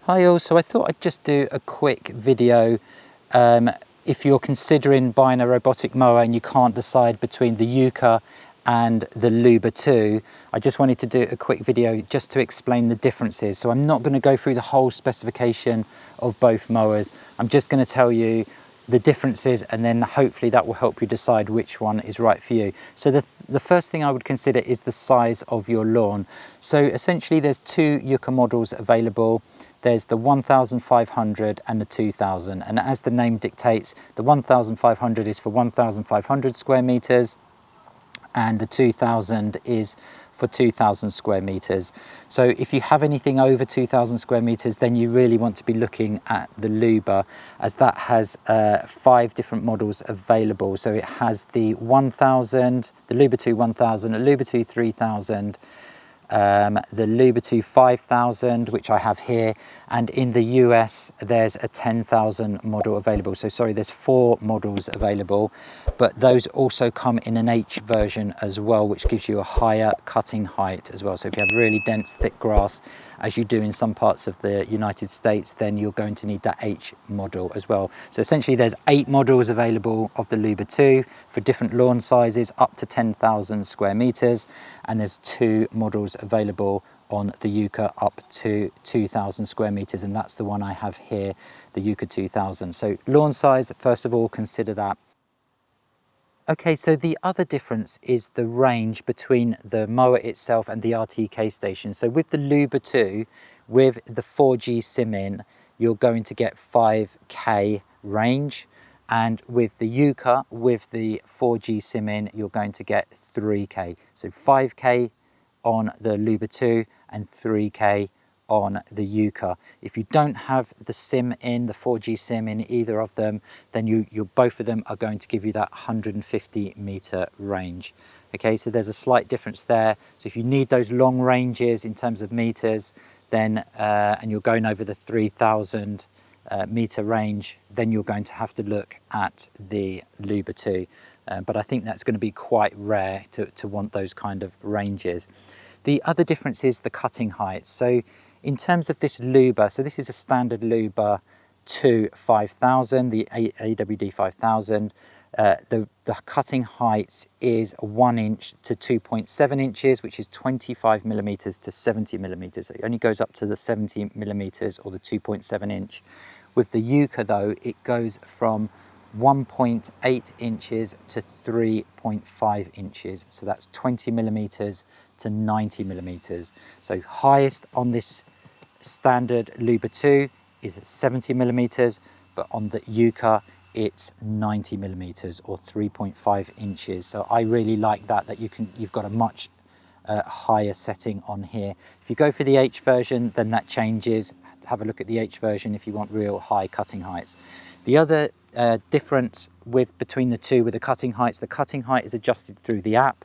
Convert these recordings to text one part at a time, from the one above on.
Hi all, so I thought I'd just do a quick video if you're considering buying a robotic mower and you can't decide between the YUKA and the LUBA 2. I just wanted to do a quick video just to explain the differences. So I'm not going to go through the whole specification of both mowers. I'm just going to tell you the differences, and then hopefully that will help you decide which one is right for you. So the first thing I would consider is the size of your lawn. So essentially there's two YUKA models available. There's the 1500 and the 2000, and as the name dictates, the 1500 is for 1500 square meters and the 2000 is for 2000 square meters. So if you have anything over 2000 square meters, then you really want to be looking at the LUBA, as that has 5 different models available. So it has the 1000, the LUBA 2 1000, the LUBA 2 3000, the LUBA 2 5000, which I have here, and in the US there's a 10,000 model available. So sorry, there's 4 models available, but those also come in an H version as well, which gives you a higher cutting height as well. So if you have really dense thick grass, as you do in some parts of the United States, then you're going to need that H model as well. So essentially there's 8 models available of the LUBA 2 for different lawn sizes up to 10,000 square meters, and there's 2 models available on the YUKA up to 2000 square meters, and that's the one I have here, the YUKA 2000. So lawn size, first of all, consider that. Okay, so the other difference is the range between the mower itself and the RTK station. So with the LUBA 2, with the 4G sim in, you're going to get 5K range, and with the YUKA, with the 4G sim in, you're going to get 3K. So 5K on the LUBA 2 and 3K on the YUKA. If you don't have the sim in, the 4G sim in either of them, then both of them are going to give you that 150 meter range. Okay, so there's a slight difference there. So if you need those long ranges in terms of meters, then and you're going over the 3000 meter range, then you're going to have to look at the LUBA 2. But I think that's going to be quite rare to want those kind of ranges. The other difference is the cutting height. So in terms of this LUBA, so this is a standard LUBA 2 5000, the AWD 5000. The cutting height is 1 inch to 2.7 inches, which is 25 millimeters to 70 millimeters. So it only goes up to the 70 millimeters or the 2.7 inch. With the YUKA though, it goes from 1.8 inches to 3.5 inches. So that's 20 millimeters to 90 millimeters. So highest on this standard LUBA 2 is 70 millimeters, but on the YUKA it's 90 millimeters or 3.5 inches. So I really like that you've got a much higher setting on here. If you go for the H version, then that changes. Have a look at the H version if you want real high cutting heights. The other difference between the two with the cutting height is adjusted through the app,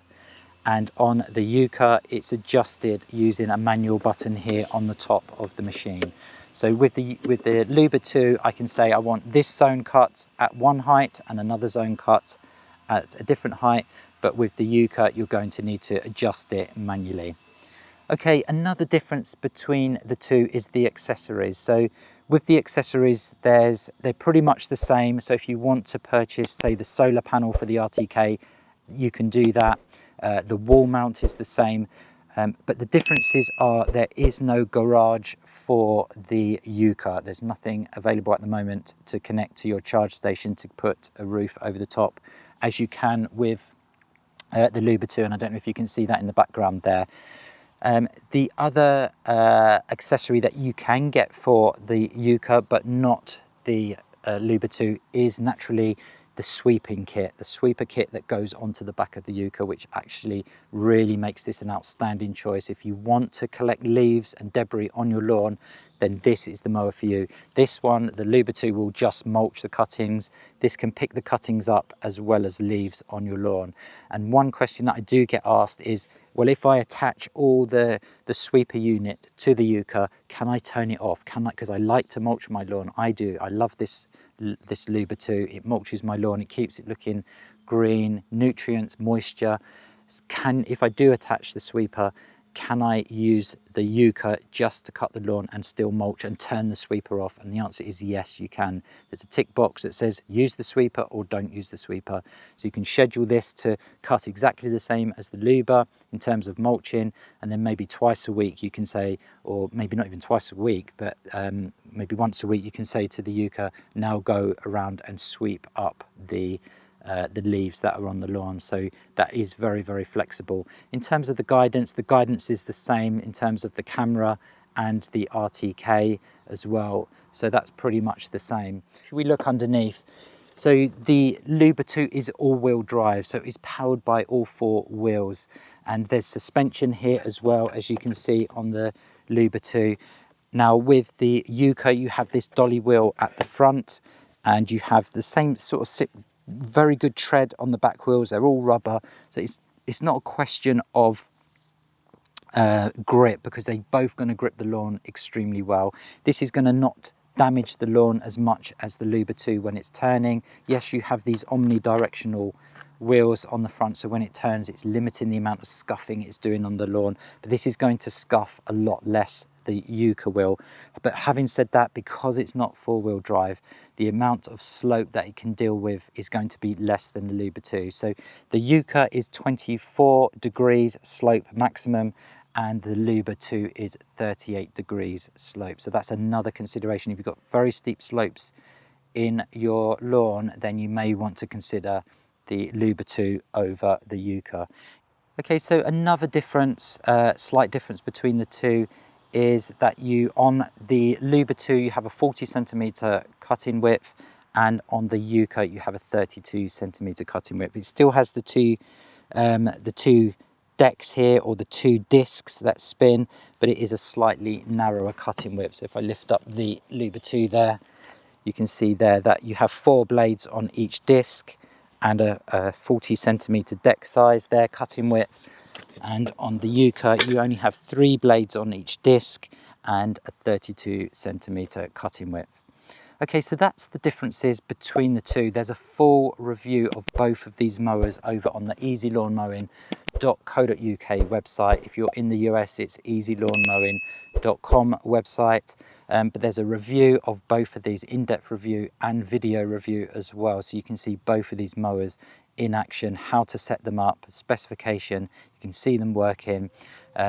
and on the YUKA it's adjusted using a manual button here on the top of the machine. So with the LUBA 2, I can say I want this zone cut at one height and another zone cut at a different height, but with the YUKA you're going to need to adjust it manually. Okay, another difference between the two is the accessories. So with the accessories, they're pretty much the same. So if you want to purchase, say, the solar panel for the RTK, you can do that. The wall mount is the same, but the differences are there is no garage for the YUKA. There's nothing available at the moment to connect to your charge station to put a roof over the top, as you can with the LUBA 2, and I don't know if you can see that in the background there. The other accessory that you can get for the YUKA but not the LUBA 2 is naturally the sweeping kit, the sweeper kit that goes onto the back of the YUKA, which actually really makes this an outstanding choice. If you want to collect leaves and debris on your lawn, then this is the mower for you. This one, the LUBA 2, will just mulch the cuttings. This can pick the cuttings up as well as leaves on your lawn. And one question that I do get asked is, well, if I attach all the sweeper unit to the YUKA, can I turn it off? Because I like to mulch my lawn. I do. I love this LUBA 2. It mulches my lawn. It keeps it looking green, nutrients, moisture. If I do attach the sweeper, can I use the YUKA just to cut the lawn and still mulch and turn the sweeper off? And the answer is yes, you can. There's a tick box that says use the sweeper or don't use the sweeper. So you can schedule this to cut exactly the same as the LUBA in terms of mulching, and then maybe twice a week you can say, or maybe not even twice a week, but maybe once a week you can say to the YUKA, now go around and sweep up the leaves that are on the lawn. So that is very, very flexible. In terms of the guidance is the same in terms of the camera and the RTK as well. So that's pretty much the same. If we look underneath, so the LUBA 2 is all-wheel drive, so it's powered by all 4 wheels, and there's suspension here as well, as you can see on the LUBA 2. Now with the YUKA, you have this dolly wheel at the front, and you have the same sort of very good tread on the back wheels. They're all rubber, so it's not a question of grip, because they're both going to grip the lawn extremely well. This is going to not damage the lawn as much as the LUBA 2 when it's turning. Yes, you have these omnidirectional wheels on the front, so when it turns it's limiting the amount of scuffing it's doing on the lawn, but this is going to scuff a lot less, the YUKA will. But having said that, because it's not 4-wheel drive, the amount of slope that it can deal with is going to be less than the LUBA 2. So the YUKA is 24 degrees slope maximum, and the LUBA 2 is 38 degrees slope. So that's another consideration. If you've got very steep slopes in your lawn, then you may want to consider the LUBA 2 over the YUKA. Okay, so another difference, slight difference between the two is that on the LUBA 2 you have a 40 centimeter cutting width, and on the YUKA you have a 32 centimeter cutting width. It still has the two decks here, or the 2 discs that spin, but it is a slightly narrower cutting width. So if I lift up the LUBA 2 there, you can see there that you have 4 blades on each disc and a 40 centimeter deck size there, cutting width. And on the YUKA you only have 3 blades on each disc and a 32 centimeter cutting width. Okay, so that's the differences between the two. There's a full review of both of these mowers over on the easylawnmowing.co.uk website. If you're in the US, it's easylawnmowing.com website. But there's a review of both of these, in-depth review and video review as well. So you can see both of these mowers in action, how to set them up, specification, you can see them working.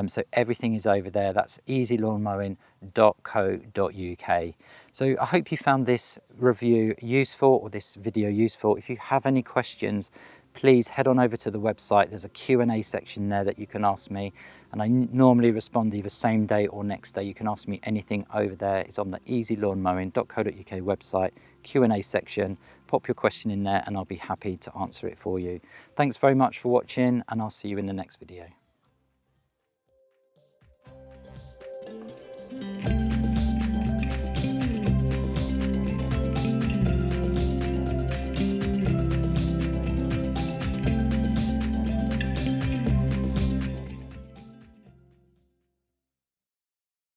So everything is over there. That's easylawnmowing.co.uk. So I hope you found this review useful, or this video useful. If you have any questions, please head on over to the website. There's a Q&A section there that you can ask me, and I normally respond either same day or next day. You can ask me anything over there. It's on the easylawnmowing.co.uk website, Q&A section. Pop your question in there and I'll be happy to answer it for you. Thanks very much for watching, and I'll see you in the next video.